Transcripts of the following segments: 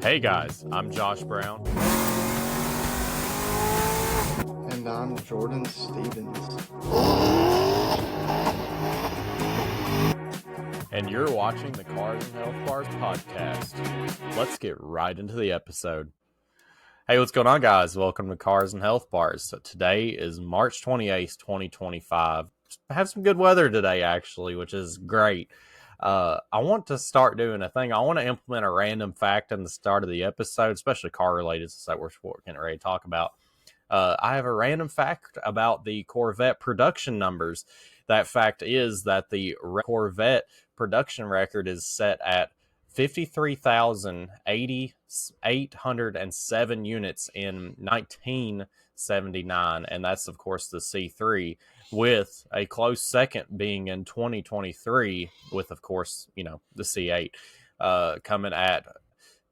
Hey guys, I'm Josh Brown. And I'm Jordan Stevens. And you're watching the Cars and Health Bars podcast. Let's get right into the episode. Hey, what's going on, guys? Welcome to Cars and Health Bars. So today is March 28th, 2025. I have some good weather today, actually, which is great. I want to start doing a thing. I want to implement a random fact in the start of the episode, especially car-related, since that we're getting ready to talk about. I have a random fact about the Corvette production numbers. That fact is that the Corvette production record is set at 53,807 units in 1979, and that's, of course, the C3, with a close second being in 2023 with, of course, the C8 coming at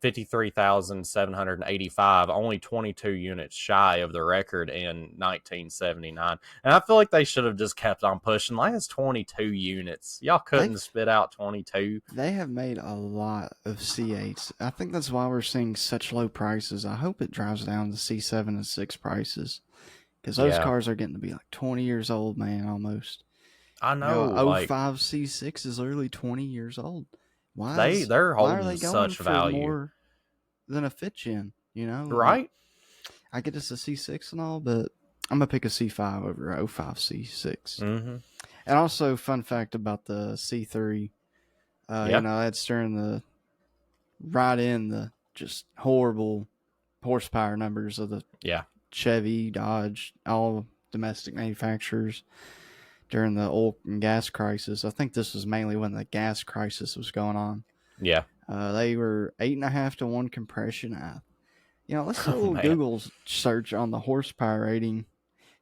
53,785, only 22 units shy of the record in 1979. And I feel like they should have just kept on pushing. Like, it's 22 units. Y'all couldn't spit out 22. They have made a lot of C8s. I think that's why we're seeing such low prices. I hope it drives down to C7 and 6 prices, because those cars are getting to be like 20 years old, man, almost. I know. 05 C6 is literally 20 years old. They're holding why are they going such for value more than a fit gen, right? I get it's a C6 and all, but I'm going to pick a C5 over 05 C6. Mm-hmm. And also, fun fact about the C3, that's during right in the just horrible horsepower numbers of the Chevy, Dodge, all domestic manufacturers during the oil and gas crisis. I think this was mainly when the gas crisis was going on. Yeah. They were 8.5 to 1 compression. Let's do a little Google search on the horsepower rating,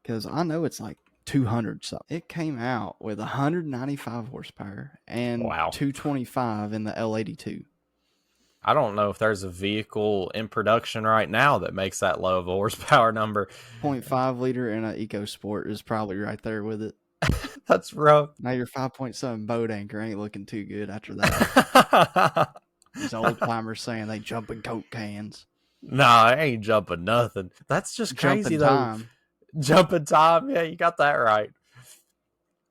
because I know it's like 200 something. It came out with 195 horsepower and 225 in the L82. I don't know if there's a vehicle in production right now that makes that low of a horsepower number. 0.5 liter in an EcoSport is probably right there with it. That's rough. Now your 5.7 boat anchor ain't looking too good after that. These old timers saying they jumping Coke cans. Nah, I ain't jumping nothing. That's just crazy, though. Jumping time. Yeah, you got that right.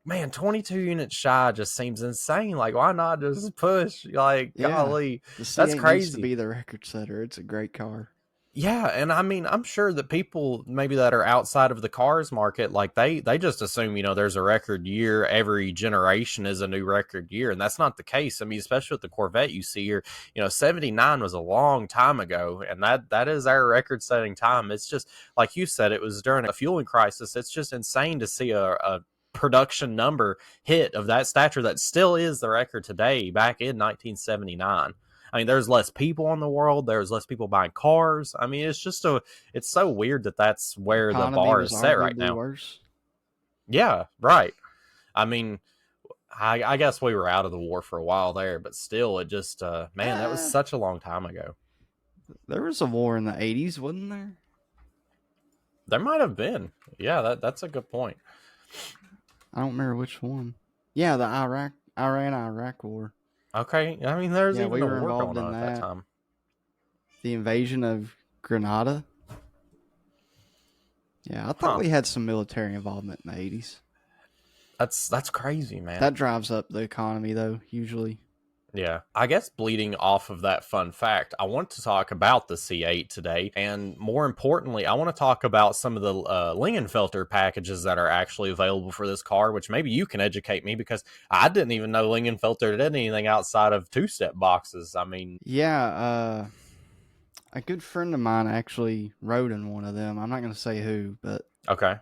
Man, 22 units shy just seems insane. Like, why not just push? Like, golly. The C8 that's crazy. Needs to be the record setter. It's a great car. Yeah, and I mean, I'm sure that people maybe that are outside of the cars market, like they just assume, there's a record year. Every generation is a new record year, and that's not the case. I mean, especially with the Corvette you see here, 79 was a long time ago, and that is our record-setting time. It's just, like you said, it was during a fueling crisis. It's just insane to see a production number hit of that stature that still is the record today back in 1979. I mean, there's less people in the world. There's less people buying cars. I mean, it's so weird that that's where the bar is set right now. Worse. Yeah, right. I mean, I guess we were out of the war for a while there, but still, it just, that was such a long time ago. There was a war in the 80s, wasn't there? There might have been. Yeah, that's a good point. I don't remember which one. Yeah, the Iran-Iraq war. Okay, I mean, there's even we were a war involved going on in at that time. The invasion of Grenada. Yeah, I thought we had some military involvement in the 80s. That's crazy, man. That drives up the economy, though, usually. Yeah, I guess bleeding off of that fun fact, I want to talk about the C8 today, and more importantly, I want to talk about some of the Lingenfelter packages that are actually available for this car, which maybe you can educate me, because I didn't even know Lingenfelter did anything outside of two-step boxes. I mean... Yeah, a good friend of mine actually rode in one of them. I'm not going to say who, but... Okay.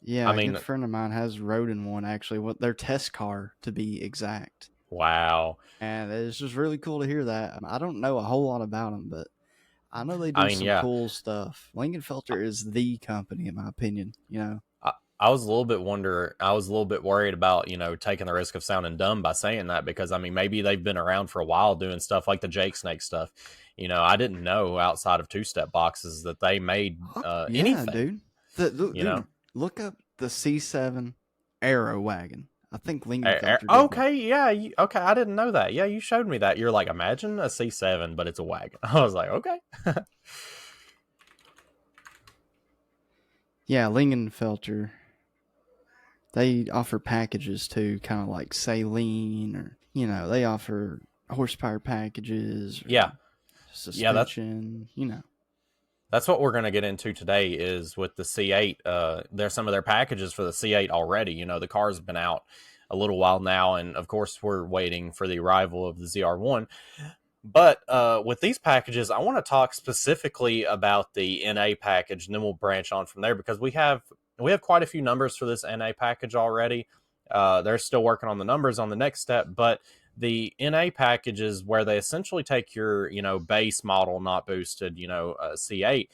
Yeah, good friend of mine has rode in one, actually. Their test car, to be exact. Wow. And it's just really cool to hear that. I don't know a whole lot about them, but I know they do some cool stuff. Lingenfelter is the company, in my opinion, I was a little bit worried about, taking the risk of sounding dumb by saying that, because, I mean, maybe they've been around for a while doing stuff like the Jake Snake stuff. I didn't know outside of two-step boxes that they made anything. Dude. Dude, look up the C7 Aero wagon. I think Lingenfelter did one. Okay, yeah, okay, I didn't know that. Yeah, you showed me that. You're like, imagine a C7, but it's a wagon. I was like, okay. Yeah, Lingenfelter. They offer packages too, kind of like Saline, or they offer horsepower packages, Yeah, or yeah, suspension. That's what we're going to get into today is with the C8. There's some of their packages for the C8 already. The car's been out a little while now, and of course we're waiting for the arrival of the ZR1. But with these packages, I want to talk specifically about the NA package, and then we'll branch on from there because we have quite a few numbers for this NA package already. They're still working on the numbers on the next step, but the NA packages where they essentially take your base model, not boosted, C8,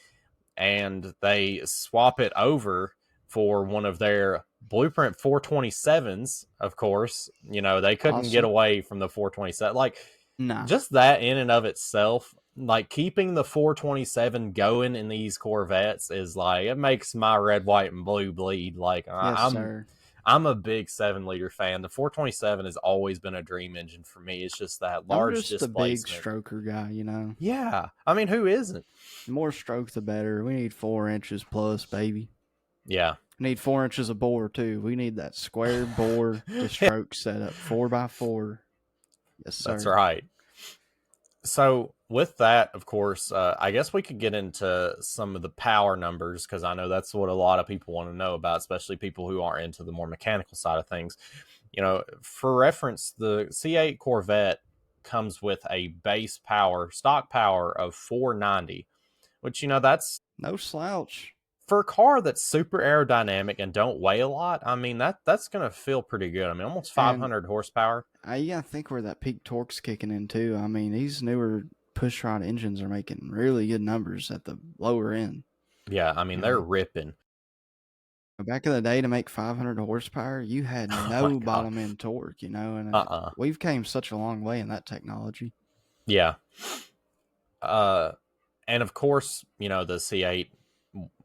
and they swap it over for one of their Blueprint 427s. Of course, they couldn't get Awesome. away from the 427. Like, Nah. just that in and of itself, like keeping the 427 going in these Corvettes is like, it makes my red, white, and blue bleed. Like, Yes, sir. I'm a big 7-liter fan. The 427 has always been a dream engine for me. It's just that I'm large just a big displacement. stroker guy. Yeah, I mean, who isn't? The more stroke, the better. We need 4 inches plus, baby. Yeah. We need 4 inches of bore, too. We need that square bore to stroke setup, 4x4. Yes, sir. That's right. So with that, of course, I guess we could get into some of the power numbers because I know that's what a lot of people want to know about, especially people who aren't into the more mechanical side of things. For reference, the C8 Corvette comes with a base power, stock power of 490, which, that's no slouch. For a car that's super aerodynamic and don't weigh a lot. I mean, that's going to feel pretty good. I mean, almost 500 horsepower. I think where that peak torque's kicking in too. I mean, these newer pushrod engines are making really good numbers at the lower end. Yeah, I mean, they're ripping. Back in the day, to make 500 horsepower, you had no bottom end torque, and we've came such a long way in that technology. Yeah. And of course, the C8,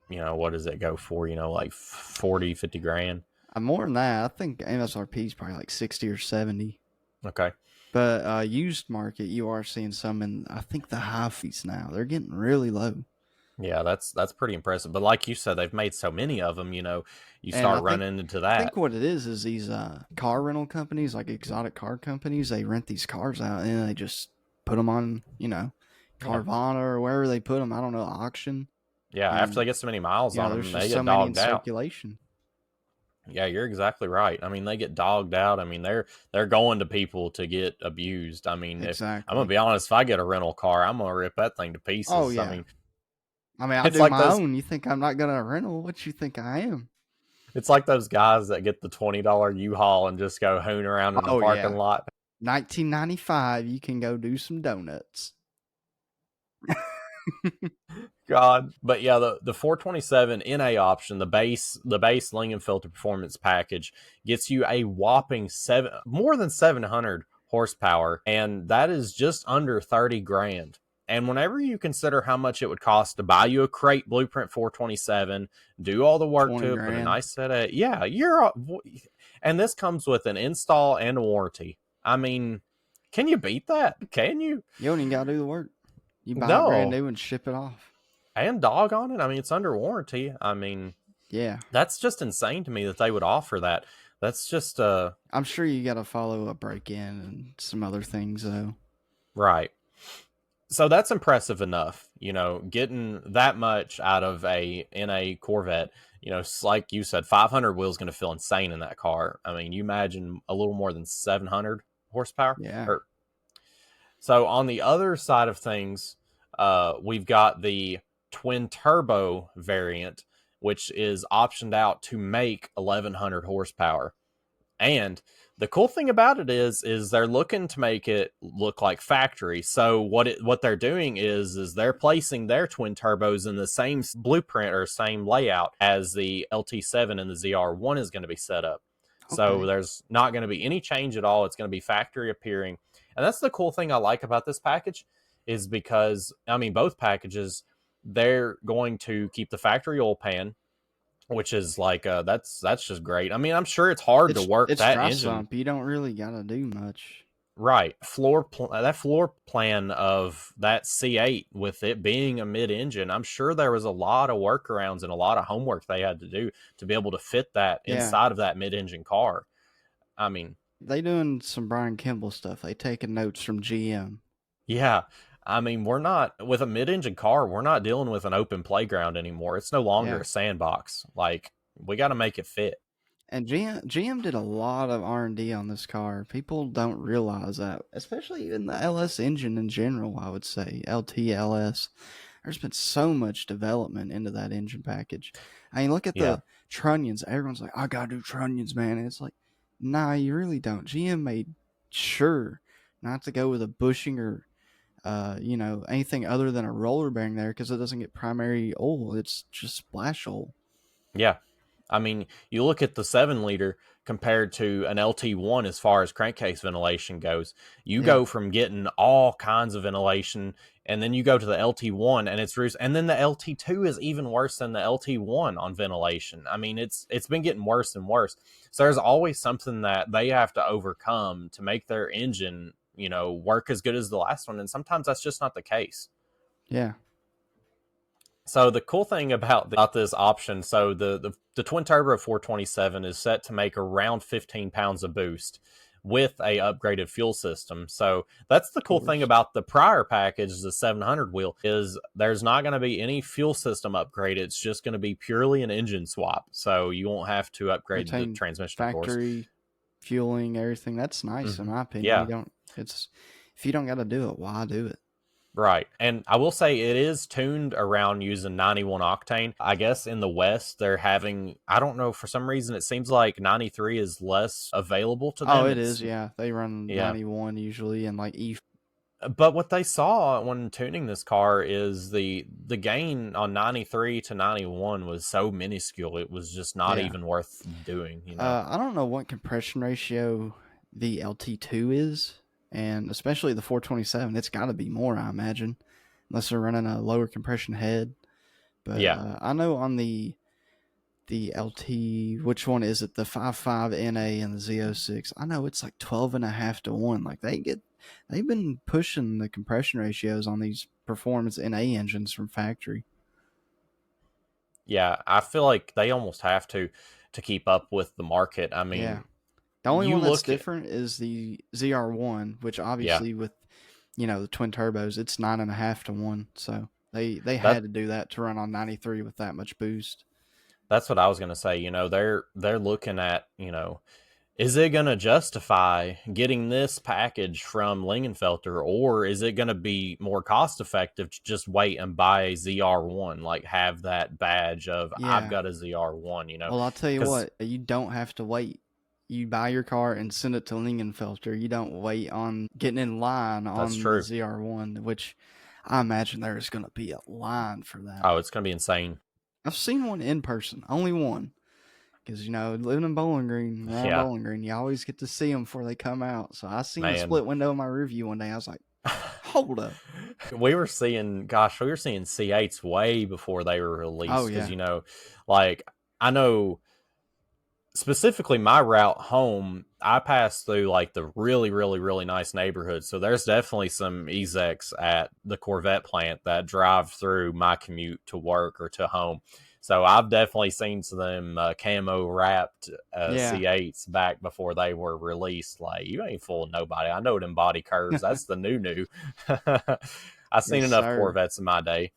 what does it go for? Like 40, 50 grand? More than that. I think MSRP is probably like 60 or 70. Okay. But used market, you are seeing some in, I think, the high fees now. They're getting really low. Yeah, that's pretty impressive. But like you said, they've made so many of them, you start running into that. I think what it is these car rental companies, like exotic car companies, they rent these cars out and they just put them on, Carvana or wherever they put them. I don't know, auction. Yeah, after they get so many miles on them, they get dogged out. Circulation. Yeah, you're exactly right. I mean, they get dogged out. I mean, they're going to people to get abused. I mean, exactly. I'm gonna be honest, if I get a rental car, I'm gonna rip that thing to pieces. Oh yeah. I mean, I do like my own. You think I'm not gonna rental? What you think I am? It's like those guys that get the $20 U-Haul and just go hoon around in the parking lot. 1995, you can go do some donuts. God, but yeah, the 427 NA option, the base Lingenfelter performance package gets you a whopping more than 700 horsepower, and that is just under 30 grand. And whenever you consider how much it would cost to buy you a crate Blueprint 427, do all the work to it, put a nice set of and this comes with an install and a warranty. I mean, can you beat that? Can you? You don't even gotta do the work. You buy it brand new and ship it off. And dog on it. I mean, it's under warranty. I mean, yeah, that's just insane to me that they would offer that. That's just I'm sure you got to follow a break-in and some other things though. Right. So that's impressive enough, getting that much out of a NA Corvette. Like you said, 500 wheels going to feel insane in that car. I mean, you imagine a little more than 700 horsepower. Yeah. So on the other side of things, we've got the twin turbo variant, which is optioned out to make 1100 horsepower. And the cool thing about it is they're looking to make it look like factory. So what they're doing is they're placing their twin turbos in the same blueprint or same layout as the LT7 and the ZR1 is going to be set up. Okay. So there's not going to be any change at all. It's going to be factory appearing. And that's the cool thing I like about this package is because, I mean, both packages, they're going to keep the factory oil pan. which is like that's just great. I mean, I'm sure it's hard to work It's that dry engine. sump. You don't really gotta do much. Right. That floor plan of that C8 with it being a mid-engine, I'm sure there was a lot of workarounds and a lot of homework they had to do to be able to fit that Yeah, inside of that mid-engine car. I mean, they doing some Brian Kimball stuff. They taking notes from GM. yeah. I mean, we're not with a mid-engine car, we're not dealing with an open playground anymore. It's no longer Yeah, a sandbox. Like, we got to make it fit. and GM did a lot of R&D on this car. People don't realize that, especially in the LS engine in general. I would say LTLS. There's been so much development into that engine package. I mean, look at Yeah. the trunnions. Everyone's like, I gotta do trunnions, man. And it's like, nah, you really don't. GM made sure not to go with a bushing or anything other than a roller bearing there because it doesn't get primary oil. It's just splash oil. Yeah. I mean, you look at the 7 liter compared to an LT1 as far as crankcase ventilation goes. You Yeah, go from getting all kinds of ventilation, and then you go to the LT1, and and then the LT2 is even worse than the LT1 on ventilation. I mean, it's been getting worse and worse. So there's always something that they have to overcome to make their engine, work as good as the last one, and sometimes that's just not the case. yeah, So the cool thing about this option, so the twin turbo 427 is set to make around 15 pounds of boost with a upgraded fuel system. So that's the of cool thing course. about the prior package, the 700 wheel, is there's not going to be any fuel system upgrade. It's just going to be purely an engine swap. So you won't have to upgrade the Retain transmission, of course. factory fueling, everything. That's nice in Hmm. my opinion. You Yeah. don't. It's if you don't got to do it, why do it? Right. And I will say it is tuned around using 91 octane. I guess in the West, I don't know, for some reason, it seems like 93 is less available to Oh, them. it is. Yeah, they run Yeah. 91 usually, and like E. But what they saw when tuning this car is the gain on 93 to 91 was so minuscule. It was just not Yeah. even worth doing. I don't know what compression ratio the LT2 is, and especially the 427. It's got to be more, I imagine, unless they're running a lower compression head. But Yeah. I know on the LT, which one is it? The 55NA and the Z06. I know it's like 12 and a half to 1. Like they've been pushing the compression ratios on these performance NA engines from factory. Yeah. I feel like they almost have to keep up with the market. I Yeah. mean, The only you one that's look at, different is the ZR1, which yeah, obviously with the twin turbos, it's 9.5 to 1. So they that had to do that to run on 93 with that much boost. that's what I was going to say. They're looking at, is it going to justify getting this package from Lingenfelter, or is it going to be more cost effective to just wait and buy a ZR1, like have that badge of I've Yeah. got a ZR1, Well, I'll tell you because what, you don't have to wait. You buy your car and send it to Lingenfelter. You don't wait on getting in line that's on the true. ZR1, which I imagine there's going to be a line for that. Oh, it's going to be insane. I've seen one in person, only one. Because, living in Bowling Green, around Yeah, Bowling Green, you always get to see them before they come out. So I seen a man. split window in my review one day. I was like, hold up. We were seeing C8s way before they were Oh, released because, yeah. like I know specifically my route home, I pass through like the really, really, really nice neighborhood. So there's definitely some execs at the Corvette plant that drive through my commute to work or to home. So I've definitely seen some of them camo wrapped Yeah. C8s back before they were released. Like, you ain't fooling nobody. I know them body curves. That's the new. I've seen Yes, enough sir. Corvettes in my day.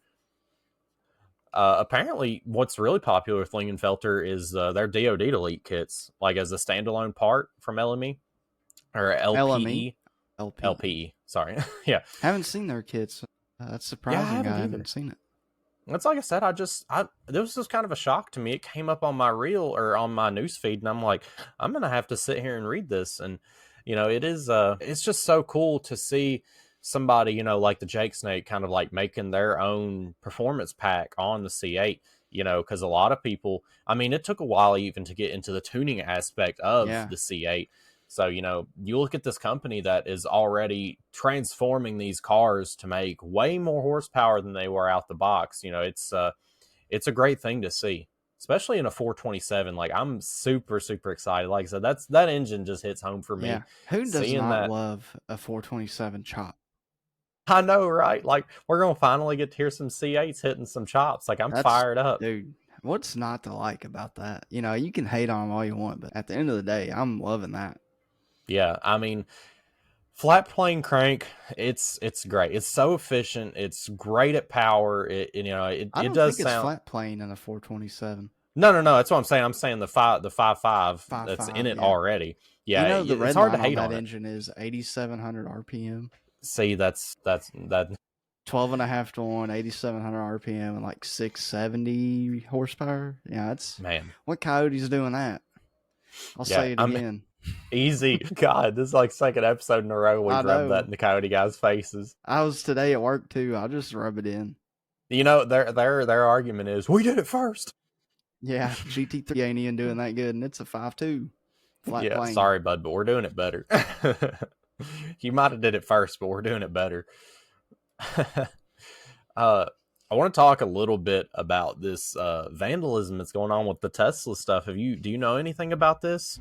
Apparently, what's really popular with Lingenfelter is their DoD delete kits, like as a standalone part from LME or LME, LPE. LPE. LPE, sorry. Yeah. Haven't seen their kits. That's Yeah, I surprising. haven't I either. haven't seen it. It's like I said, this was just kind of a shock to me. It came up on my reel or on my news feed, and I'm like, I'm gonna have to sit here and read this. And it's just so cool to see somebody, like the Jake Snake kind of like making their own performance pack on the C8, because a lot of people, I mean, it took a while even to get into the tuning aspect of Yeah. the C8. So, you look at this company that is already transforming these cars to make way more horsepower than they were out the box. It's a great thing to see. especially in a 427. Like I'm super super excited. Like I said, that engine just hits home for Yeah. me. Who does Seeing not that, love a 427 chop? I know, right? Like we're gonna finally get to hear some C8s hitting some chops. Like I'm That's, fired up. dude, what's not to like about that? You know, you can hate on them all you want, but at the end of the day, I'm loving that. Yeah, I mean, flat plane crank, it's great. It's so efficient. It's great at power. I It don't does think it's sound. flat plane in a 427. No. That's what I'm saying. I'm saying the 5.5 that's in 5.5, it yeah. already. You Yeah, know, the it's red hard to line on hate that on it. engine is 8,700 RPM. See, that 12 and a half to 1, 8,700 RPM, and like 670 horsepower. Yeah, that's man. what Coyote's doing that. I'll Yeah, say it I'm again. easy. God, this is like second episode in a row I we've rubbed that know. in the Coyote guys' faces. I was today at work too. I'll just rub it in. Their argument is we did it first. Yeah, GT3 ain't even doing that good, and it's a 5.2 flat Yeah, plane. sorry, bud, but we're doing it better. You might have did it first, but we're doing it better. uh, I want to talk a little bit about this vandalism that's going on with the Tesla stuff. Do you know anything about this?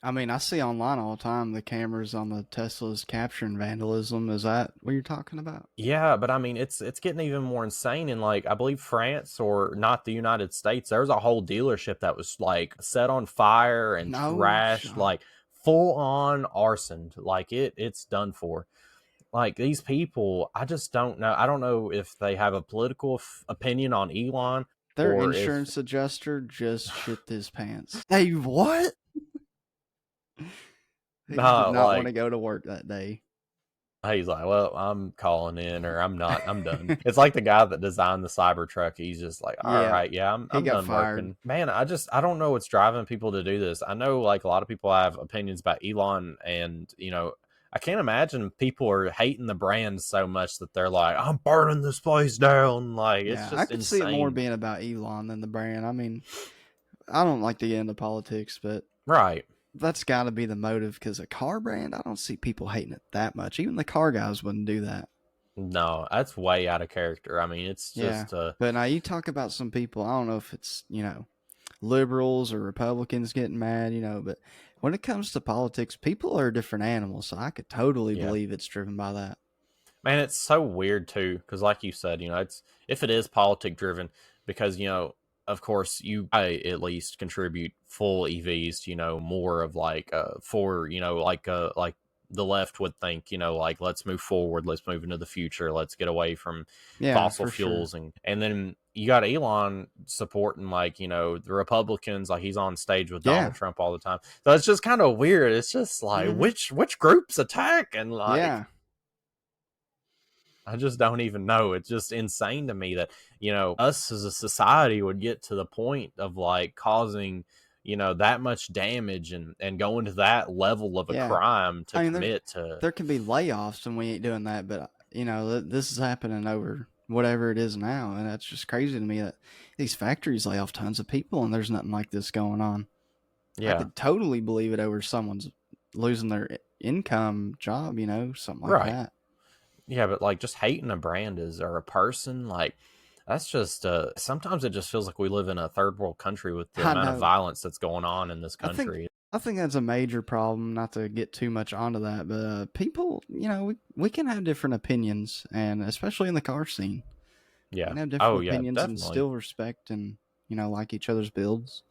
I mean, I see online all the time the cameras on the Teslas capturing vandalism. Is that what you're talking about? Yeah, but I mean, it's getting even more insane in like I believe France or not the United States. There was a whole dealership that was like set on fire and No trashed, shot. like full on arson. Like it's done for. Like these people, I just don't know. I don't know if they have a political opinion on Elon Their or if insurance adjuster just shit his pants. Hey, what? He did not not want to like go to work that day. he's like, well, I'm calling in or I'm not. I'm done. It's like the guy that designed the Cybertruck. He's just like, all Yeah, right, yeah, he I'm got done fired. working. Man, I don't know what's driving people to do this. I know like a lot of people have opinions about Elon, and I can't imagine people are hating the brand so much that they're like, I'm burning this place down. Like it's Yeah, I just could see it more insane. being about Elon than the brand. I mean, I don't like to get into politics, but Right. that's got to be the motive because a car brand, I don't see people hating it that much. Even the car guys wouldn't do that. No, that's way out of character. I mean, it's Yeah. just But now you talk about some people, I don't know if it's, liberals or Republicans getting mad, but when it comes to politics, people are different animals. So I could totally yeah. believe it's driven by that. Man, it's so weird too, because like you said, it's if it is politic driven, because of course, I at least contribute full EVs. More of like for like the left would think. Like let's move forward, let's move into the future, let's get away from Yeah, fossil for sure. fuels, and then you got Elon supporting like the Republicans, like he's on stage with Yeah. Donald Trump all the time. So it's just kind of weird. It's just like Mm-hmm. which groups attack and like. Yeah. I just don't even know. It's just insane to me that, us as a society would get to the point of like causing, that much damage and going to that level of a Yeah. crime to I mean, commit to. there can be layoffs and we ain't doing that, but this is happening over whatever it is now, and that's just crazy to me that these factories lay off tons of people and there's nothing like this going on. I Yeah. could totally believe it over someone's losing their income job, something like Right. that. Yeah. But like just hating a brand or a person, like that's just, sometimes it just feels like we live in a third world country with the I amount of know. violence that's going on in this I think country. I think that's a major problem. Not to get too much onto that, but people, we can have different opinions, and especially in the car scene, we Yeah. can have different Oh, yeah, opinions and definitely. still respect and like each other's builds.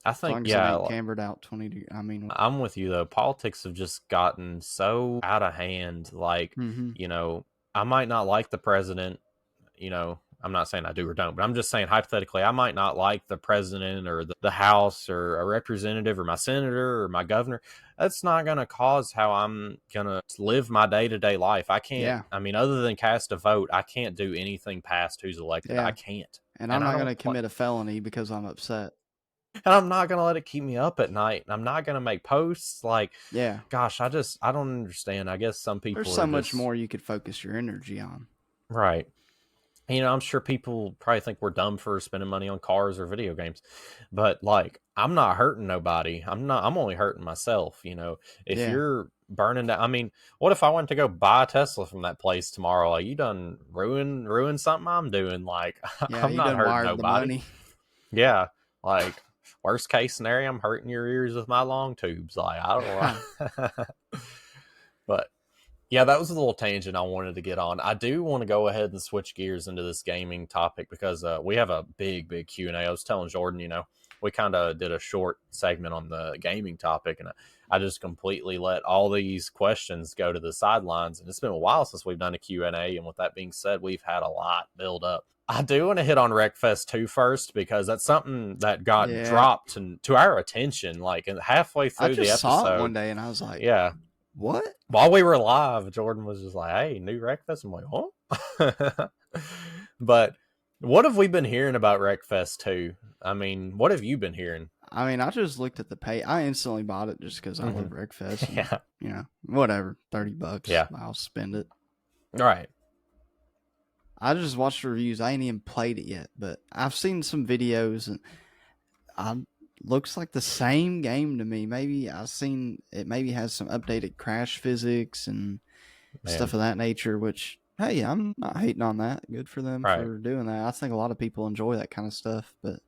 I As think, long as it yeah, ain't cambered out 20 I mean, I'm with you though. Politics have just gotten so out of hand. Like, mm-hmm. I might not like the president. I'm not saying I do or don't, but I'm just saying hypothetically, I might not like the president or the House or a representative or my senator or my governor. That's not going to cause how I'm going to live my day to day life. I can't, Yeah, I mean, other than cast a vote, I can't do anything past who's elected. I yeah. can't. And I'm And I not don't gonna commit a felony because I'm upset. and I'm not gonna let it keep me up at night. And I'm not gonna make posts like, Yeah, gosh, I don't understand. I guess some there's people so are much just more you could focus your energy on. right. I'm sure people probably think we're dumb for spending money on cars or video games, but like, I'm not hurting nobody. I'm only hurting myself. If Yeah, you're burning down, I mean, what if I went to go buy a Tesla from that place tomorrow? Like, you done ruin something I'm doing. Like, yeah. I'm You not done hurting wired the nobody. money. Yeah, like worst case scenario, I'm hurting your ears with my long tubes. Like I don't know, but yeah, that was a little tangent I wanted to get on. I do want to go ahead and switch gears into this gaming topic because we have a big Q&A. I was telling Jordan, we kind of did a short segment on the gaming topic, and I just completely let all these questions go to the sidelines. And it's been a while since we've done a Q&A. And with that being said, we've had a lot build up. I do want to hit on Wreckfest 2 first because that's something that got dropped to our attention like halfway through the episode. I saw it one day and I was like, yeah. What? While we were live, Jordan was just like, hey, new Wreckfest. I'm like, huh? But what have we been hearing about Wreckfest 2? I mean, what have you been hearing? I mean, I just looked at the pay. I instantly bought it just because I love Wreckfest. And, yeah. Whatever. $30. Yeah. I'll spend it. Right. I just watched reviews. I ain't even played it yet, but I've seen some videos and looks like the same game to me. Maybe I've seen it maybe has some updated crash physics and stuff of that nature, which, hey, I'm not hating on that. Good for them for doing that. I think a lot of people enjoy that kind of stuff, but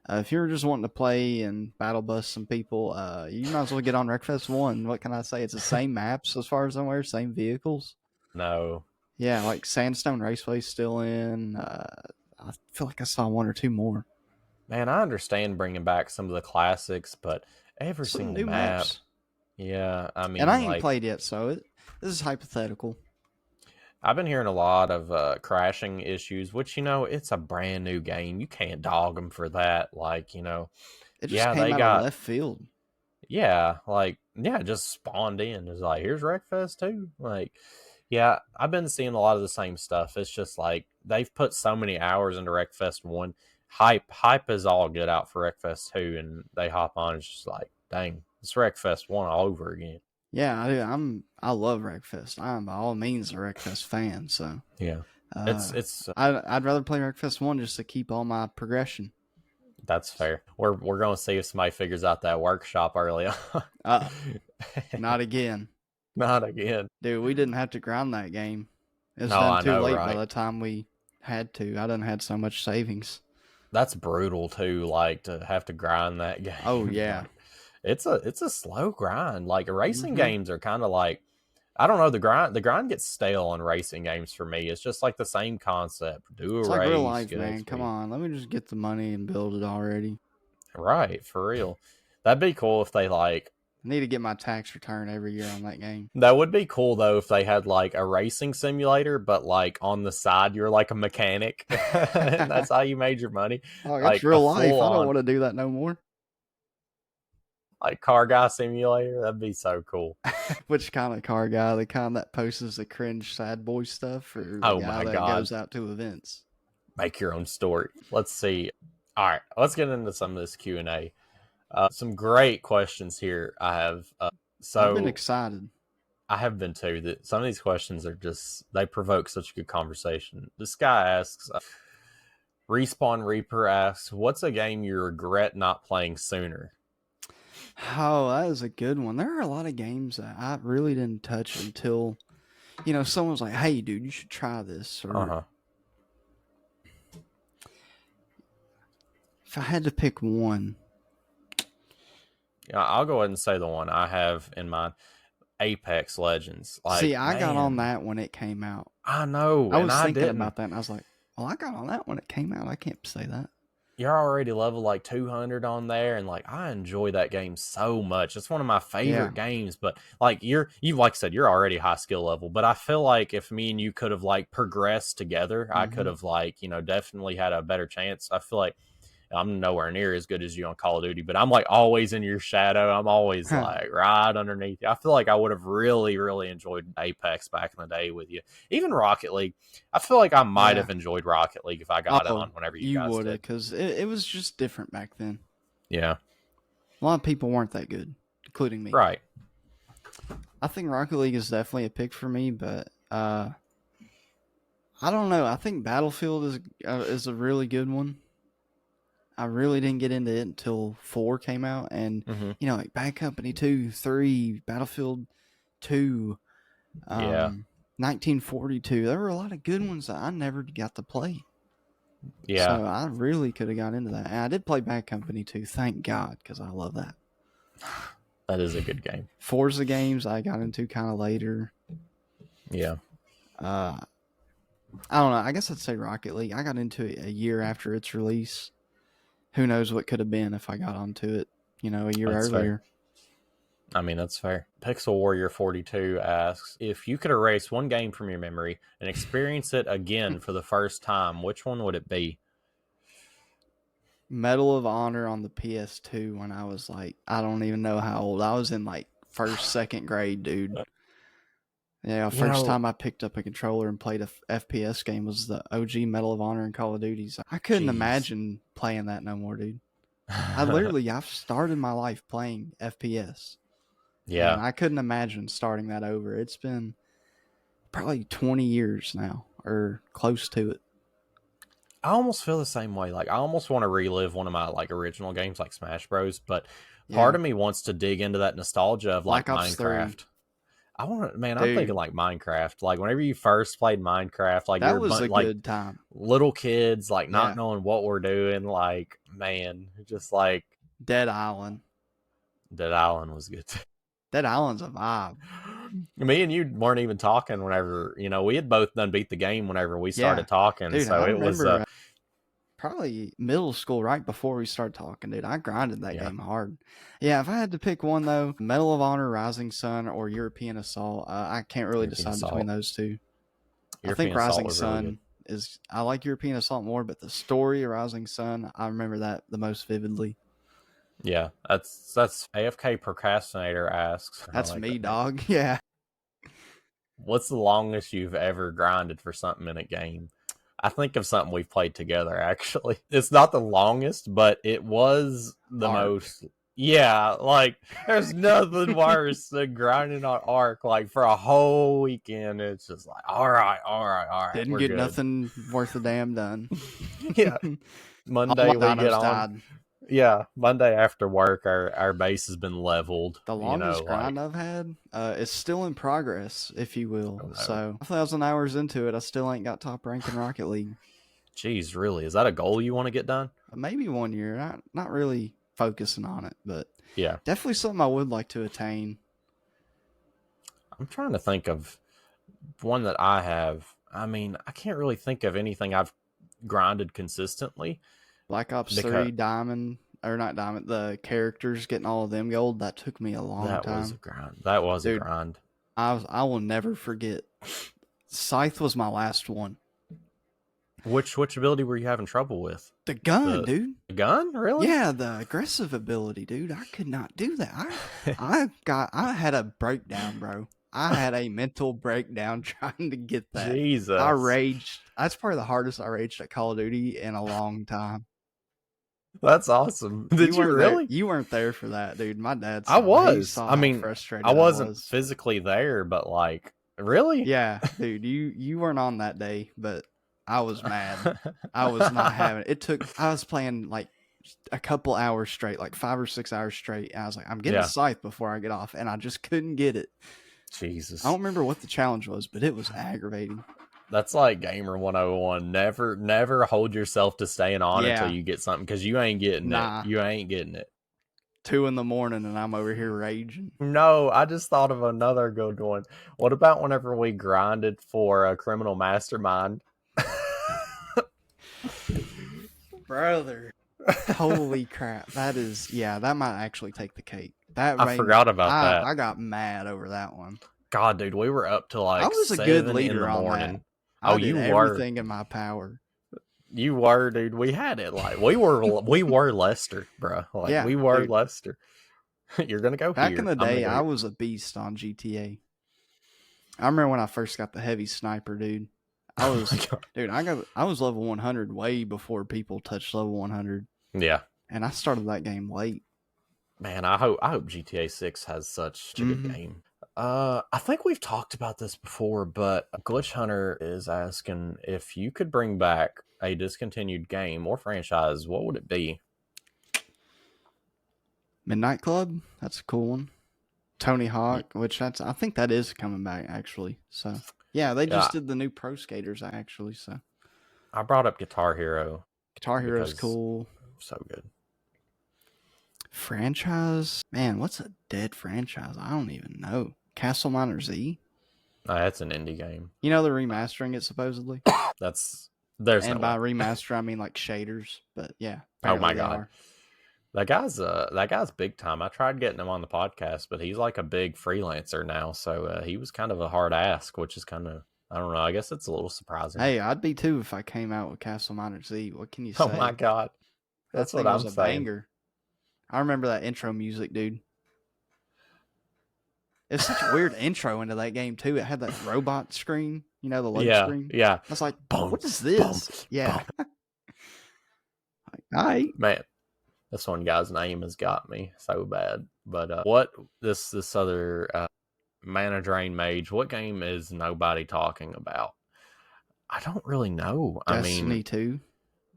if you're just wanting to play and battle bust some people, you might as well get on Wreckfest 1. What can I say? It's the same maps as far as I'm aware, same vehicles. No. Yeah, like Sandstone Raceway's still in. I feel like I saw one or two more. Man, I understand bringing back some of the classics, but every single new map. Maps. Yeah, I mean, and I ain't played yet, so this is hypothetical. I've been hearing a lot of crashing issues, which, it's a brand new game. You can't dog them for that. Like, it just came out of left field. Yeah, it just spawned in. It's like, here's Wreckfest 2. Like, yeah, I've been seeing a lot of the same stuff. It's just like they've put so many hours into Wreckfest 1. Hype is all good out for Wreckfest 2, and they hop on. It's just like, dang, it's Wreckfest 1 all over again. Yeah, I love Wreckfest. I'm by all means a Wreckfest fan. So yeah, I'd rather play Wreckfest 1 just to keep all my progression. That's fair. We're gonna see if somebody figures out that workshop early on. Not again. Not again, dude. We didn't have to grind that game. It's done too late by the time we had to. I done had so much savings. That's brutal too. Like to have to grind that game. Oh yeah. It's a slow grind. Like racing games are kind of like, I don't know, the grind gets stale on racing games for me. It's just like the same concept. Do a race. Like real life, man. Come on, let me just get the money and build it already. Right, for real. That'd be cool if they I need to get my tax return every year on that game. That would be cool though if they had like a racing simulator, but like on the side you're like a mechanic. And that's how you made your money. Oh, that's real life. I don't want to do that no more. Like car guy simulator, that'd be so cool. Which kind of car guy? The kind that posts the cringe sad boy stuff, or the guy that goes out to events? Make your own story. Let's see. All right, let's get into some of this Q&A. Some great questions here. I have. I've been excited. I have been too. That some of these questions are they provoke such a good conversation. This guy asks, Respawn Reaper asks, "What's a game you regret not playing sooner?" Oh, that is a good one. There are a lot of games that I really didn't touch until, someone was like, "Hey, dude, you should try this." Or if I had to pick one, yeah, I'll go ahead and say the one I have in mind: Apex Legends. See, I got on that when it came out. I know. I was thinking about that, and I was like, "Well, I got on that when it came out. I can't say that." You're already level 200 on there, and I enjoy that game so much. It's one of my favorite games, but you like I said, you're already high skill level, but I feel like if me and you could have progressed together, I could have definitely had a better chance. I feel like I'm nowhere near as good as you on Call of Duty, but I'm always in your shadow. I'm always right underneath you. I feel like I would have really, really enjoyed Apex back in the day with you. Even Rocket League. I feel like I might have enjoyed Rocket League if I got it on whenever you guys would have, because it was just different back then. Yeah. A lot of people weren't that good, including me. Right. I think Rocket League is definitely a pick for me, but I don't know. I think Battlefield is a really good one. I really didn't get into it until 4 came out, and Bad Company 2, 3, Battlefield 2, 1942. There were a lot of good ones that I never got to play. Yeah. So I really could have got into that. And I did play Bad Company too, thank God, because I love that. That is a good game. Forza games I got into kind of later. Yeah. I don't know. I guess I'd say Rocket League. I got into it a year after its release. Who knows what could have been if I got onto it, a year That's earlier. fair. I mean, that's fair. Pixel Warrior 42 asks, if you could erase one game from your memory and experience it again for the first time, which one would it be? Medal of Honor on the PS2 when I was like, I don't even know how old. I was in like first, second grade, dude. Yeah, first time I picked up a controller and played a FPS game was the OG Medal of Honor and Call of Duty. So I couldn't imagine playing that no more, dude. I've started my life playing FPS. Yeah. And I couldn't imagine starting that over. It's been probably 20 years now, or close to it. I almost feel the same way. Like, I almost want to relive one of my like original games, like Smash Bros. But part of me wants to dig into that nostalgia of like Black Ops Minecraft. 3. I want to, man. I'm thinking like Minecraft. Like whenever you first played Minecraft, like that was a good time. Little kids, like not knowing what we're doing. Like, man, just like Dead Island. Dead Island was good. Dead Island's a vibe. Me and you weren't even talking whenever, we had both done beat the game whenever we started talking. Dude, so it was probably middle school, right before we started talking, dude. I grinded that game hard. Yeah, if I had to pick one though, Medal of Honor, Rising Sun, or European Assault, I can't really decide between those two. I think Rising Sun is. I like European Assault more, but the story of Rising Sun, I remember that the most vividly. Yeah, that's AFK Procrastinator asks. That's me, dog. Yeah. What's the longest you've ever grinded for something in a game? I think of something we've played together, actually. It's not the longest, but it was the most. Yeah, like, there's nothing worse than grinding on Ark, like, for a whole weekend. It's just like, all right. Didn't get nothing worth a damn done. Yeah. Monday we get on. Yeah, Monday after work, our base has been leveled. The longest grind I've had is still in progress, if you will. Oh, no. So 1,000 hours into it, I still ain't got top rank in Rocket League. Jeez, really? Is that a goal you want to get done? Maybe 1 year. Not really focusing on it, but yeah, definitely something I would like to attain. I'm trying to think of one that I have. I mean, I can't really think of anything I've grinded consistently. Black Ops 3 Diamond, or not Diamond, the characters, getting all of them gold, that took me a long time. That was a grind. That was a grind. I will never forget. Scythe was my last one. Which ability were you having trouble with? The gun, dude. The gun? Really? Yeah, the aggressive ability, dude. I could not do that. I had a breakdown, bro. I had a mental breakdown trying to get that. Jesus. I raged. That's probably the hardest I raged at Call of Duty in a long time. That's awesome. Did you really? You weren't there for that, dude. My dad saw, I was. I mean, I wasn't physically there, but like, really? Yeah, dude. You weren't on that day, but I was mad. I was not having it. I was playing like a couple hours straight, like 5 or 6 hours straight. And I was like, I'm getting a scythe before I get off, and I just couldn't get it. Jesus. I don't remember what the challenge was, but it was aggravating. That's like Gamer 101. Never hold yourself to staying on until you get something, because you ain't getting it. You ain't getting it. 2 a.m. and I'm over here raging. No, I just thought of another good one. What about whenever we grinded for a Criminal Mastermind? Brother. Holy crap. That might actually take the cake. I forgot about that. I got mad over that one. God, dude, we were up to like I was a good leader in the morning. On that. I did everything in my power. You were, dude. We had it like we were Lester, bro. Like we were dude. Lester. You're gonna go back here. In the day. I was a beast on GTA. I remember when I first got the heavy sniper, dude. I was I was level 100 way before people touched level 100. Yeah, and I started that game late. Man, I hope GTA 6 has such a good game. I think we've talked about this before, but Glitch Hunter is asking if you could bring back a discontinued game or franchise, what would it be? Midnight Club, that's a cool one. Tony Hawk, which I think that is coming back actually. So yeah, they just did the new Pro Skaters actually. So I brought up Guitar Hero. Guitar Hero's cool. So good. Franchise? Man, what's a dead franchise? I don't even know. Castle Miner Z? That's an indie game. You know they're remastering it supposedly. There's and no by way. remaster I mean like shaders, but yeah. Oh my god, that guy's big time. I tried getting him on the podcast, but he's like a big freelancer now, so he was kind of a hard ask, which is kind of, I don't know. I guess it's a little surprising. Hey, I'd be too if I came out with Castle Miner Z. What can you say? Oh my god, that's what I'm saying. Banger. I remember that intro music, dude. It's such a weird intro into that game too. It had that robot screen, you know, the load screen. Yeah. I was like, what is this? Yeah. All right. Man, this one guy's name has got me so bad. But what this other Mana Drain Mage? What game is nobody talking about? I don't really know. Destiny 2.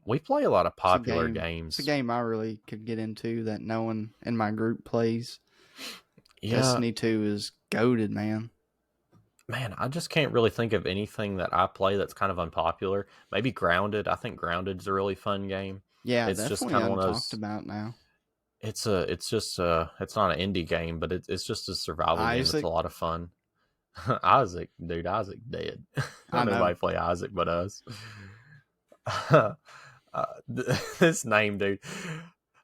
We play a lot of popular games. It's a game I really could get into that no one in my group plays. Yeah. Destiny 2 is goated, man. Man, I just can't really think of anything that I play that's kind of unpopular. Maybe Grounded. I think Grounded's a really fun game. Yeah, it's definitely just kind of one of those talked about now. It's not an indie game, but it's just a survival game. It's a lot of fun. Isaac dead. Nobody play Isaac but us. This name, dude.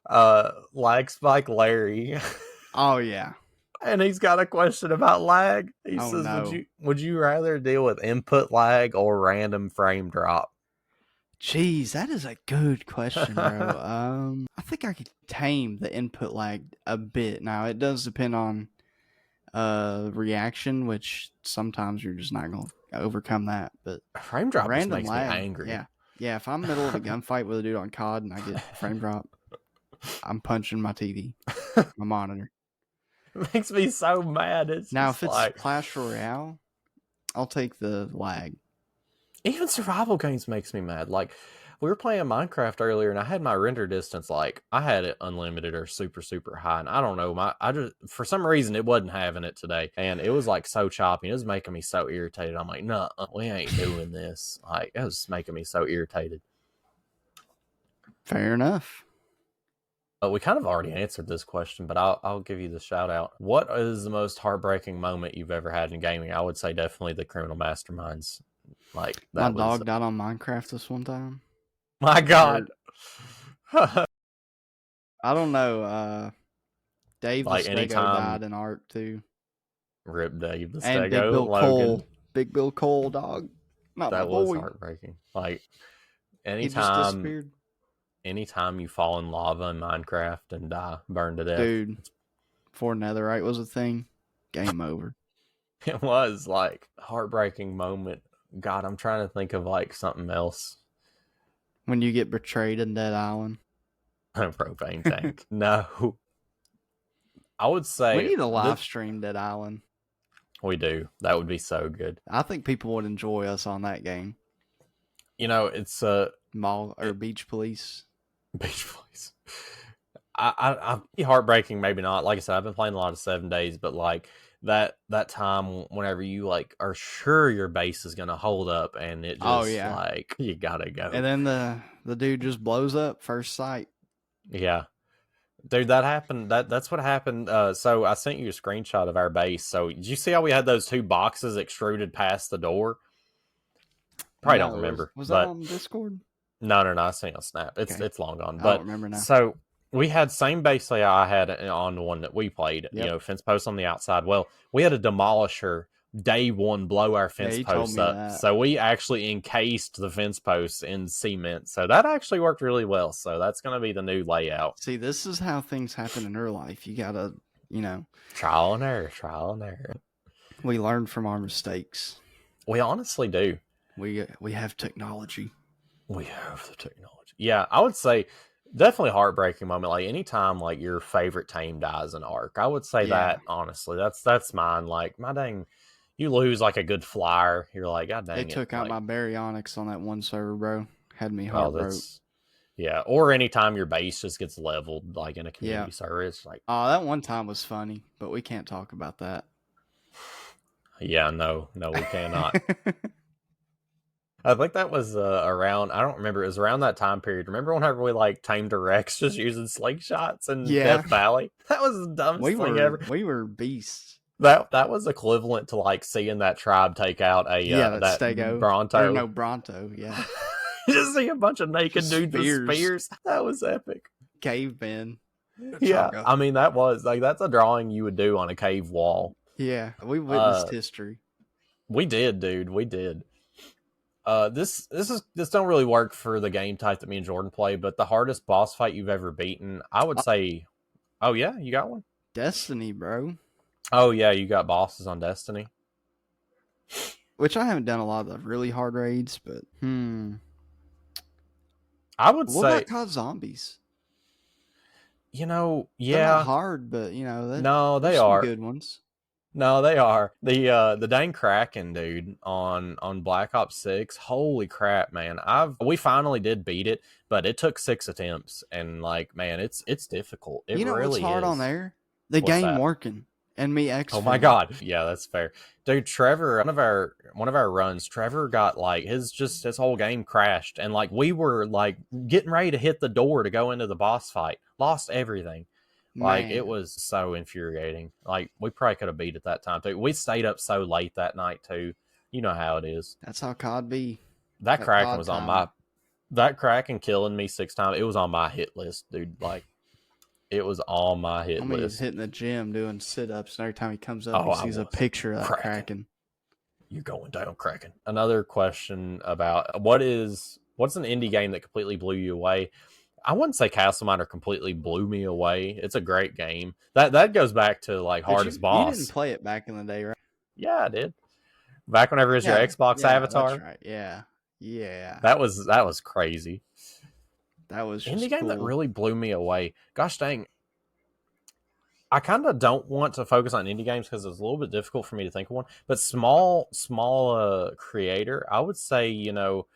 Lag Spike Larry. Oh yeah. And he's got a question about lag. He says, no. would you rather deal with input lag or random frame drop? Jeez, that is a good question, bro. I think I could tame the input lag a bit. Now it does depend on reaction, which sometimes you're just not going to overcome that. But frame drop just makes me angry. Yeah. If I'm in the middle of a gunfight with a dude on COD and I get frame drop, I'm punching my TV, my monitor. It makes me so mad. Now, if it's Clash Royale, I'll take the lag. Even survival games makes me mad. Like, we were playing Minecraft earlier, and I had my render distance, like, I had it unlimited or super, super high, and I don't know, for some reason, it wasn't having it today, and it was, like, so choppy. It was making me so irritated. I'm like, no, we ain't doing this. Like, it was making me so irritated. Fair enough. We kind of already answered this question, but I'll give you the shout out. What is the most heartbreaking moment you've ever had in gaming? I would say definitely the Criminal Masterminds. Like, my dog died on Minecraft this one time. My God. I don't know. Dave the Stego died in Ark too. Rip Dave the Stego. And Big Bill Cole. Big Bill Cole, dog. That was heartbreaking. Like, anytime. He just disappeared. Anytime you fall in lava in Minecraft and die, burn to death. Dude, before Netherite was a thing, game over. It was like heartbreaking moment. God, I'm trying to think of like something else. When you get betrayed in Dead Island. Propane tank. No. I would say we need a live stream Dead Island. We do. That would be so good. I think people would enjoy us on that game. You know, it's Mall or Beach Police. Beach Police. I'd be heartbreaking, maybe not. Like I said, I've been playing a lot of 7 days, but like that time whenever you like are sure your base is gonna hold up and it just like you gotta go. And then the dude just blows up first sight. Yeah. Dude, that happened. That's what happened. So I sent you a screenshot of our base. So did you see how we had those 2 boxes extruded past the door? Probably don't remember. Was that on Discord? No. I sent a snap. It's long gone. But I don't remember now. So we had same base layout I had on the one that we played. Yep. You know, fence posts on the outside. Well, we had a demolisher day one blow our fence posts up. So we actually encased the fence posts in cement. So that actually worked really well. So that's going to be the new layout. See, this is how things happen in real life. You got to, trial and error. We learn from our mistakes. We honestly do. We have technology. We have the technology. Yeah, I would say definitely a heartbreaking moment. Like anytime like your favorite team dies in Ark, I would say that honestly. That's mine. Like my dang, you lose like a good flyer. You're like, God dang it. They took out my baryonyx on that one server, bro. Had me heartbroken. Yeah, or anytime your base just gets leveled, like in a community server, it's like, oh, that one time was funny, but we can't talk about that. Yeah, no, we cannot. I think that was around. I don't remember. It was around that time period. Remember whenever we like tamed a Rex just using slingshots in Yeah, Death Valley? That was the dumbest thing ever. we were beasts. That was equivalent to like seeing that tribe take out a That that Stego or Bronto. no Bronto. Yeah, Just see a bunch of naked just dudes with spears. That was epic. Cavemen. Yeah, Chongo. I mean that was like that's a drawing you would do on a cave wall. Yeah, we witnessed history. We did, dude. We did. This don't really work for the game type that me and Jordan play, but the hardest boss fight you've ever beaten, I would say. Oh yeah, you got one. Destiny, bro. Oh yeah, you got bosses on Destiny. Which I haven't done a lot of the really hard raids, but I would what say. about COD Zombies? You know, yeah, they're not hard, but you know, no, they are good ones. No, they are. The dang Kraken, dude, on Black Ops 6. Holy crap, man. We finally did beat it, but it took 6 attempts and like, man, it's difficult. It you know really what's hard is. On there? The What's game that? working and me X. Oh my god. Yeah, that's fair. Dude, Trevor, one of our runs, Trevor got like his whole game crashed and like we were like getting ready to hit the door to go into the boss fight. Lost everything. Like, it was so infuriating. Like, we probably could have beat it that time, too. We stayed up so late that night, too. You know how it is. That's how COD be. That Kraken was on my... That Kraken killing me 6 times, it was on my hit list, dude. Like, it was on my hit list. He's hitting the gym doing sit-ups, and every time he comes up, he sees a picture of that Kraken. You're going down, Kraken. Another question about what's an indie game that completely blew you away? I wouldn't say Castle Miner completely blew me away. It's a great game. That goes back to like hardest boss. You didn't play it back in the day, right? Yeah, I did. Back whenever it was your Xbox avatar. That's right. Yeah. That was crazy. That was just indie game that really blew me away. Gosh dang. I kind of don't want to focus on indie games because it's a little bit difficult for me to think of one. But small creator, I would say, you know,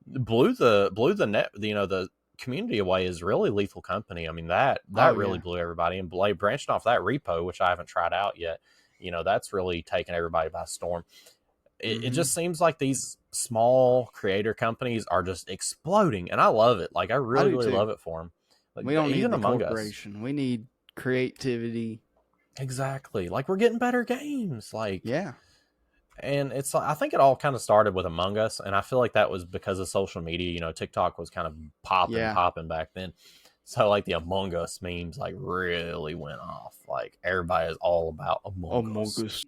blew the net, you know, the community away is really Lethal Company. I mean, that really blew everybody. And branching off that Repo, which I haven't tried out yet, you know, that's really taken everybody by storm. It just seems like these small creator companies are just exploding, and I love it. Like, I really love it for them. Like, we don't need the corporation. We need creativity. Exactly. Like, we're getting better games. Like, yeah. And it's I think it all kind of started with Among Us, and I feel like that was because of social media. You know, TikTok was kind of popping back then. So like the Among Us memes like really went off. Like everybody is all about Among Us.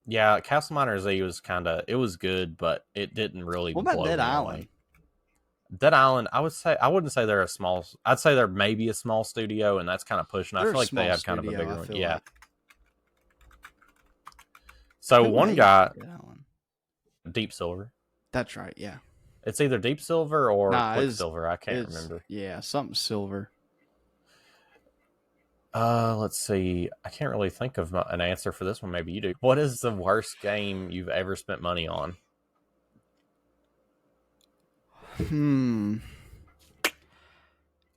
Yeah, Castle Miner Z was it was good, but it didn't really blow me away. What about Dead Island? Dead Island, I wouldn't say they're a small. I'd say they're maybe a small studio, and that's kind of pushing. I feel like they have kind of a bigger one. Yeah. So one guy, Deep Silver. That's right, yeah. It's either Deep Silver or Quicksilver. I can't remember. Yeah, something silver. Let's see. I can't really think of an answer for this one. Maybe you do. What is the worst game you've ever spent money on?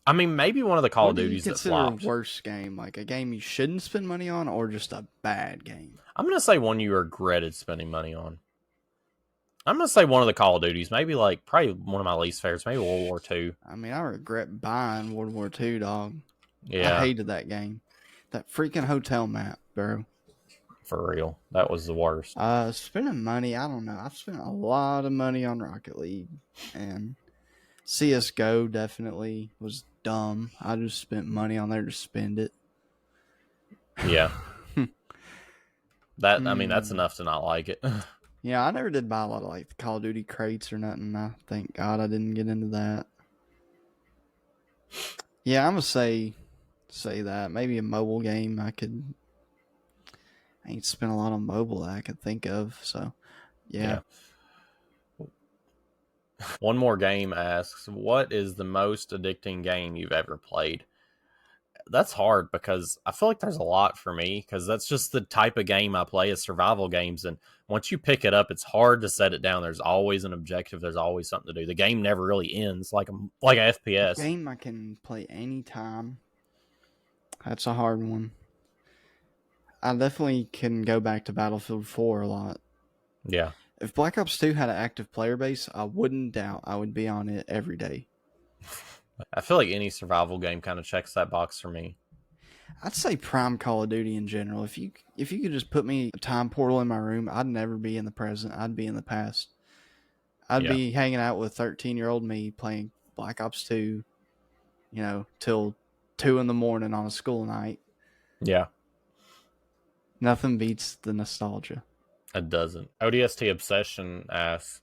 I mean, maybe one of the Call of Duties that flopped. A worst game, like a game you shouldn't spend money on, or just a bad game? I'm gonna say one you regretted spending money on. I'm gonna say one of the Call of Duties, maybe like probably one of my least favorites, maybe World War II. I mean, I regret buying World War II, dog. Yeah, I hated that game. That freaking hotel map, bro. For real, that was the worst. Spending money, I don't know. I've spent a lot of money on Rocket League, and CS:GO definitely was dumb. I just spent money on there to spend it. Yeah. I mean, that's enough to not like it. Yeah, I never did buy a lot of like Call of Duty crates or nothing. I thank God I didn't get into that. Yeah, I'm gonna say that. Maybe a mobile game I ain't spent a lot on mobile that I could think of. So yeah. One more game asks, what is the most addicting game you've ever played? That's hard because I feel like there's a lot for me because that's just the type of game I play is survival games. And once you pick it up, it's hard to set it down. There's always an objective. There's always something to do. The game never really ends like an FPS. A game I can play anytime. That's a hard one. I definitely can go back to Battlefield 4 a lot. Yeah. If Black Ops 2 had an active player base, I wouldn't doubt I would be on it every day. I feel like any survival game kind of checks that box for me. I'd say prime Call of Duty in general. If you could just put me a time portal in my room, I'd never be in the present. I'd be in the past. I'd be hanging out with 13-year-old me playing Black Ops 2, till 2 in the morning on a school night. Yeah. Nothing beats the nostalgia. It doesn't. ODST Obsession asks,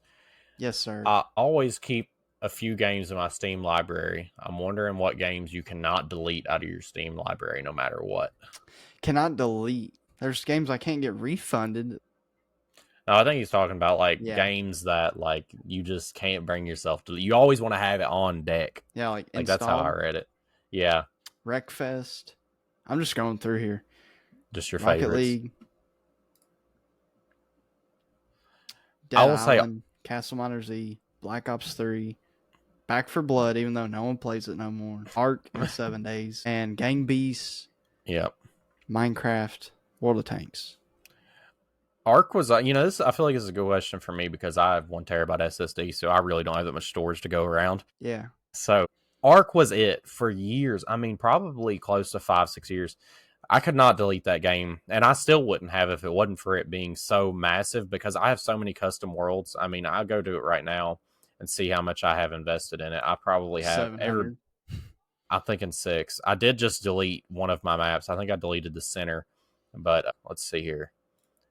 yes, sir. I always keep a few games in my Steam library. I'm wondering what games you cannot delete out of your Steam library no matter what. Cannot delete. There's games I can't get refunded. No, I think he's talking about games that you just can't bring yourself to. You always want to have it on deck. Yeah, like that's how I read it. Yeah. Wreckfest. I'm just going through here. Just your Rocket favorites. League. Dead Island, Castle Miner Z, Black Ops 3, Back 4 Blood, even though no one plays it no more. Ark in 7 days, and Gang Beasts. Yep. Minecraft, World of Tanks. Ark was, this. I feel like this is a good question for me because I have 1 terabyte SSD, so I really don't have that much storage to go around. Yeah. So Ark was it for years. I mean, probably close to 5-6 years. I could not delete that game, and I still wouldn't have if it wasn't for it being so massive because I have so many custom worlds. I mean, I'll go do it right now and see how much I have invested in it. I probably have I'm thinking 6. I did just delete one of my maps. I think I deleted the center, but let's see here.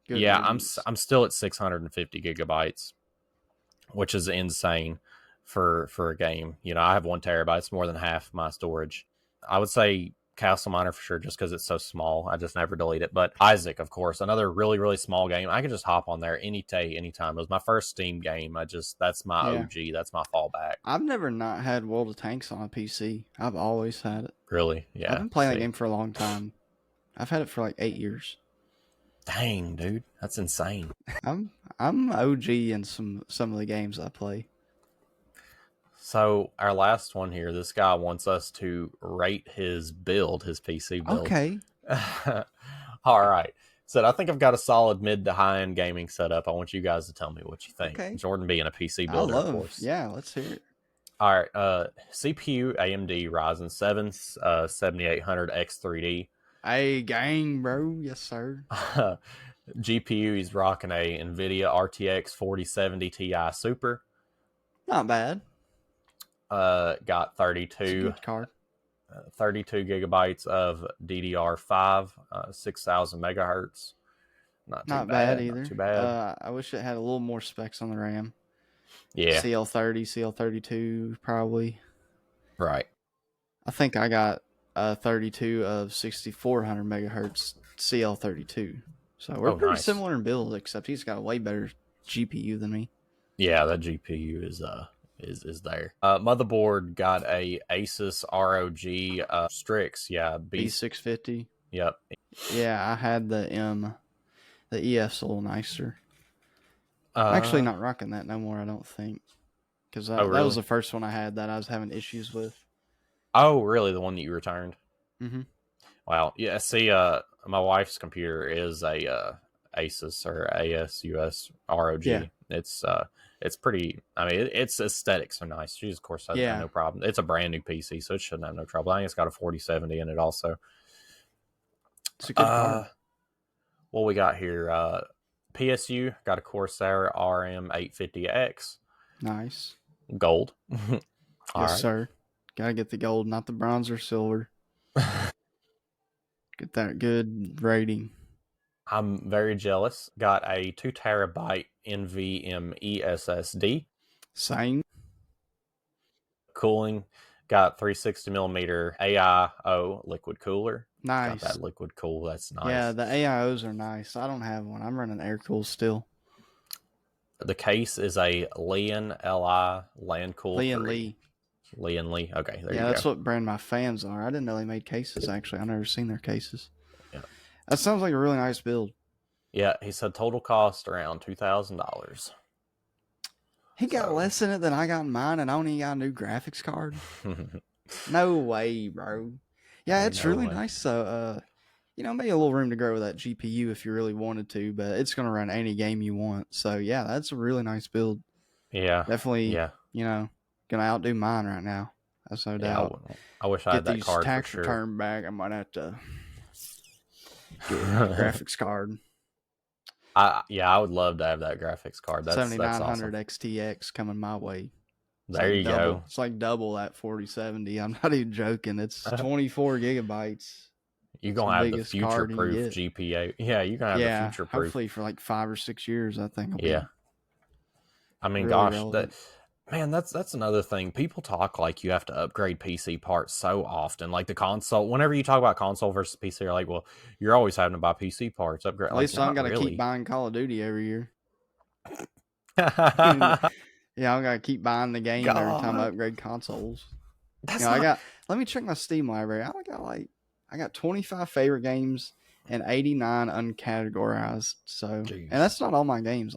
Good movies. I'm still at 650 gigabytes, which is insane for a game. I have 1 terabyte. It's more than half my storage. I would say Castle Miner for sure, just because it's so small. I just never delete it. But Isaac, of course, another really, really small game. I can just hop on there any day, anytime. It was my first Steam game. That's my OG. That's my fallback. I've never not had World of Tanks on a PC. I've always had it. Really? Yeah. I've been playing that game for a long time. I've had it for 8 years. Dang, dude, that's insane. I'm OG in some of the games I play. So our last one here, this guy wants us to rate his build, his PC build. Okay. All right. So I think I've got a solid mid to high end gaming setup. I want you guys to tell me what you think. Okay. Jordan being a PC builder, of course. Yeah, let's hear it. All right. CPU AMD Ryzen 7 7800X3D. Hey, gang, bro. Yes, sir. GPU, he's rocking a NVIDIA RTX 4070 Ti Super. Not bad. Got 32 gigabytes of DDR5, 6000 megahertz. Not bad either. Not too bad. I wish it had a little more specs on the RAM. Yeah. CL30, CL32, probably. Right. I think I got 32 of 6400 megahertz CL32. So we're pretty similar in build, except he's got a way better GPU than me. Yeah, that GPU is there. Motherboard got a Asus ROG Strix. Yeah, B650. Yep. Yeah, I had the M. The EF's a little nicer. I'm actually not rocking that no more, I don't think. Because that was the first one I had that I was having issues with. Oh, really? The one that you returned? Mm-hmm. Wow. Yeah, see, my wife's computer is a Asus or ASUS ROG. Yeah. It's pretty, I mean, its aesthetics are nice. She, of course, has no problem. It's a brand new PC, so it shouldn't have no trouble. I think it's got a 4070 in it also. It's a good card. What we got here? PSU, got a Corsair RM850X. Nice. Gold. Yes, sir. Gotta get the gold, not the bronze or silver. Get that good rating. I'm very jealous. Got a 2 terabyte NVMe SSD. Same. Cooling. Got 360 millimeter AIO liquid cooler. Nice. Got that liquid cool. That's nice. Yeah, the AIOs are nice. I don't have one. I'm running air cool still. The case is a Lian LI Land Cool. Lian Lee. Lian Lee. Okay, there you go. Yeah, that's what brand my fans are. I didn't know they made cases, actually. I've never seen their cases. Yeah. That sounds like a really nice build. Yeah, he said total cost around $2,000. He got less in it than I got in mine, and I only got a new graphics card. No way, bro. Yeah, it's really nice. So, maybe a little room to grow with that GPU if you really wanted to, but it's going to run any game you want. So, yeah, that's a really nice build. Yeah. Definitely, Yeah. Going to outdo mine right now. That's no doubt. I wish I had that card tax for sure. return back. I might have to get a graphics card. I would love to have that graphics card. That's 7900 awesome. XTX coming my way. There you go. It's like double that 4070. I'm not even joking. It's 24 gigabytes. You're going to have the future-proof GPU. Yeah, you're going to have the future-proof. Hopefully for like 5 or 6 years, I think. I mean, really gosh, that's another thing. People talk like you have to upgrade PC parts so often. Like the console, whenever you talk about console versus PC, you're like, well, you're always having to buy PC parts. Upgrade. At least I'm going to keep buying Call of Duty every year. Yeah, I'm gonna keep buying the game every time I upgrade consoles. Let me check my Steam library. I got 25 favorite games and 89 uncategorized. So, and that's not all my games.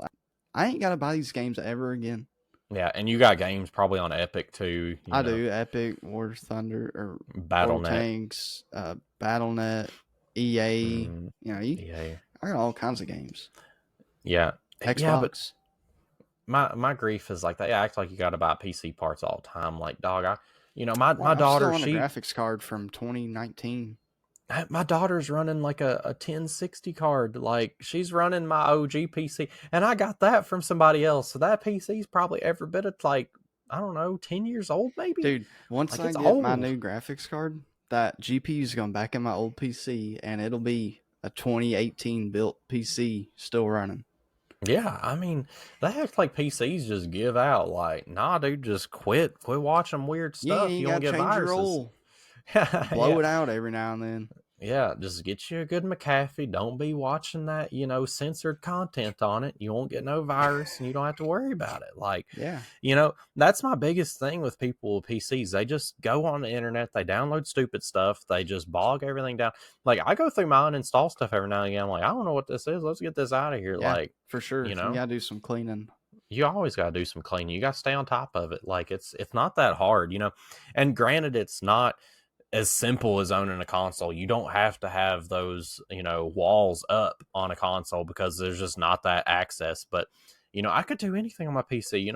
I ain't gotta buy these games ever again. Yeah, and you got games probably on Epic too. I do. Epic, War Thunder, or Battle.net, Tanks, Battle.net, EA. EA. I got all kinds of games. Yeah, Xbox. Yeah, but my grief is like they act like you got to buy PC parts all the time. Like, dog, my daughter, she a graphics card from 2019. My daughter's running like a 1060 card. Like, she's running my OG PC, and I got that from somebody else. So that PC's probably every bit of like, I don't know, 10 years old maybe. Dude, once I get my new graphics card, that GPU's going back in my old PC, and it'll be a 2018 built PC still running. Yeah, I mean, they act like PCs just give out. Like, nah, dude, just quit watching weird stuff. You don't get viruses. Blow it out every now and then. Yeah, just get you a good McAfee. Don't be watching that, censored content on it. You won't get no virus, and you don't have to worry about it. Like, that's my biggest thing with people with PCs. They just go on the internet, they download stupid stuff, they just bog everything down. Like, I go through my uninstall stuff every now and again. I'm like, I don't know what this is. Let's get this out of here. Yeah, like, for sure. You gotta do some cleaning. You always gotta do some cleaning. You gotta stay on top of it. Like, it's not that hard, And granted, it's not as simple as owning a console. You don't have to have those, walls up on a console because there's just not that access. But, I could do anything on my PC.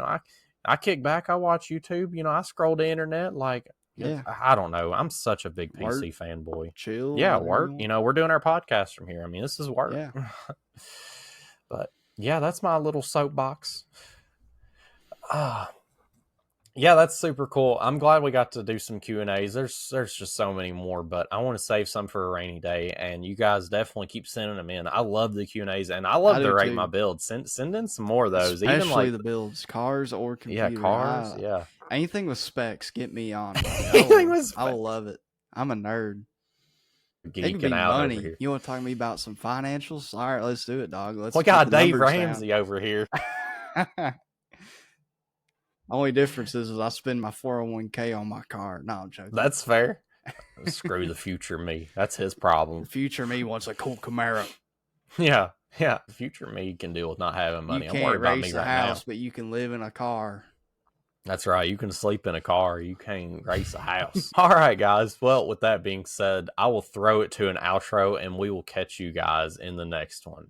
I kick back, I watch YouTube, I scroll the internet. Like, I don't know. I'm such a big PC fanboy. Chill. Yeah, work. We're doing our podcast from here. I mean, this is work. Yeah. But yeah, that's my little soapbox. Yeah, that's super cool. I'm glad we got to do some Q&As. There's just so many more, but I want to save some for a rainy day, and you guys definitely keep sending them in. I love the Q&As, and I love to rate my builds. Send in some more of those. Especially even like the builds, cars or computer. Yeah, cars, yeah. Anything with specs, get me on. Anything with specs. I love it. I'm a nerd. Geeking out money. Over here. You want to talk to me about some financials? All right, let's do it, dog. We got Dave Ramsey down over here. Only difference is I spend my 401k on my car. No, I'm joking. That's fair. Screw the future me. That's his problem. The future me wants a cool Camaro. Yeah. The future me can deal with not having money. I'm worried about me right now. But you can live in a car. That's right. You can sleep in a car. You can't race a house. All right, guys. Well, with that being said, I will throw it to an outro, and we will catch you guys in the next one.